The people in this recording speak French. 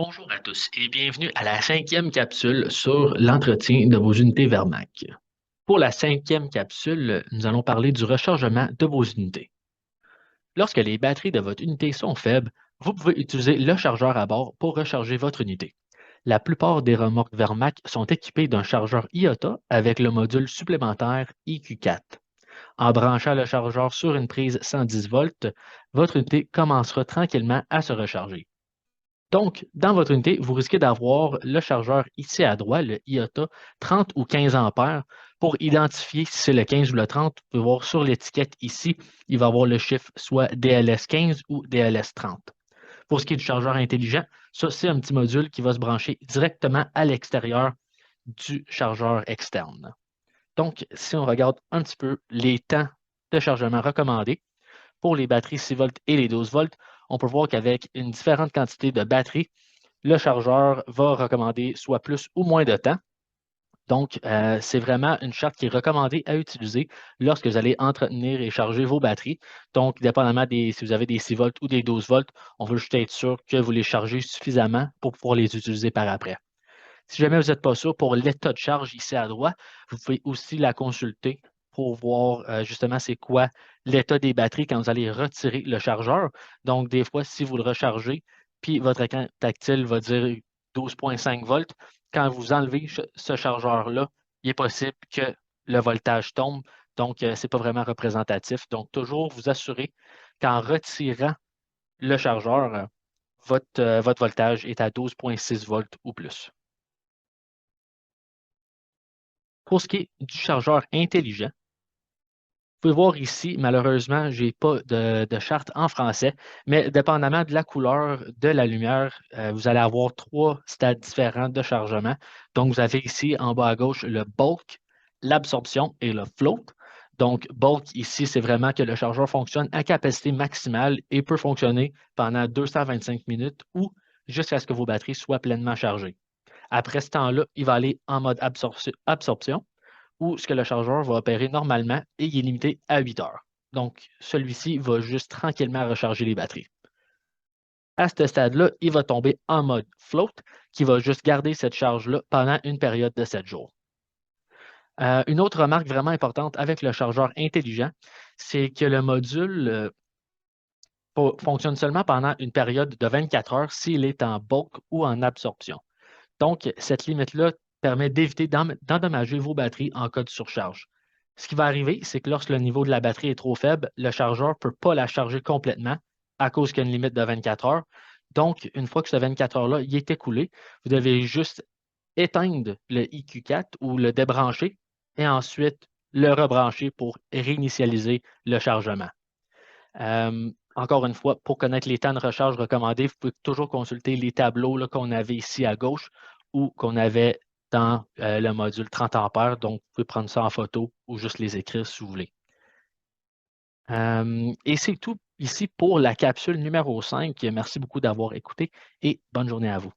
Bonjour à tous et bienvenue à la cinquième capsule sur l'entretien de vos unités Vermac. Pour la cinquième capsule, nous allons parler du rechargement de vos unités. Lorsque les batteries de votre unité sont faibles, vous pouvez utiliser le chargeur à bord pour recharger votre unité. La plupart des remorques Vermac sont équipées d'un chargeur IOTA avec le module supplémentaire IQ4. En branchant le chargeur sur une prise 110 volts, votre unité commencera tranquillement à se recharger. Donc, dans votre unité, vous risquez d'avoir le chargeur ici à droite, le IOTA 30 ou 15 ampères. Pour identifier si c'est le 15 ou le 30, vous pouvez voir sur l'étiquette ici, il va avoir le chiffre soit DLS 15 ou DLS 30. Pour ce qui est du chargeur intelligent, ça, c'est un petit module qui va se brancher directement à l'extérieur du chargeur externe. Donc, si on regarde un petit peu les temps de chargement recommandés, pour les batteries 6 volts et les 12 volts, on peut voir qu'avec une différente quantité de batterie, le chargeur va recommander soit plus ou moins de temps. Donc, c'est vraiment une charte qui est recommandée à utiliser lorsque vous allez entretenir et charger vos batteries. Donc, dépendamment si vous avez des 6 volts ou des 12 volts, on veut juste être sûr que vous les chargez suffisamment pour pouvoir les utiliser par après. Si jamais vous n'êtes pas sûr pour l'état de charge ici à droite, vous pouvez aussi la consulter pour voir justement c'est quoi l'état des batteries quand vous allez retirer le chargeur. Donc, des fois, si vous le rechargez, puis votre écran tactile va dire 12,5 volts, quand vous enlevez ce chargeur-là, il est possible que le voltage tombe. Donc, ce n'est pas vraiment représentatif. Donc, toujours vous assurer qu'en retirant le chargeur, votre voltage est à 12,6 volts ou plus. Pour ce qui est du chargeur intelligent, vous pouvez voir ici, malheureusement, je n'ai pas de charte en français, mais dépendamment de la couleur de la lumière, vous allez avoir trois stades différents de chargement. Donc, vous avez ici en bas à gauche le bulk, l'absorption et le float. Donc, bulk ici, c'est vraiment que le chargeur fonctionne à capacité maximale et peut fonctionner pendant 225 minutes ou jusqu'à ce que vos batteries soient pleinement chargées. Après ce temps-là, il va aller en mode absorption où ce que le chargeur va opérer normalement et il est limité à 8 heures. Donc, celui-ci va juste tranquillement recharger les batteries. À ce stade-là, il va tomber en mode float, qui va juste garder cette charge-là pendant une période de 7 jours. Une autre remarque vraiment importante avec le chargeur intelligent, c'est que le module fonctionne seulement pendant une période de 24 heures s'il est en bulk ou en absorption. Donc, cette limite-là permet d'éviter d'endommager vos batteries en cas de surcharge. Ce qui va arriver, c'est que lorsque le niveau de la batterie est trop faible, le chargeur ne peut pas la charger complètement à cause qu'il y a une limite de 24 heures. Donc, une fois que ce 24 heures-là est écoulé, vous devez juste éteindre le IQ4 ou le débrancher et ensuite le rebrancher pour réinitialiser le chargement. Encore une fois, pour connaître les temps de recharge recommandés, vous pouvez toujours consulter les tableaux qu'on avait ici à gauche ou qu'on avait dans le module 30 ampères. Donc, vous pouvez prendre ça en photo ou juste les écrire si vous voulez. Et c'est tout ici pour la capsule numéro 5. Merci beaucoup d'avoir écouté et bonne journée à vous.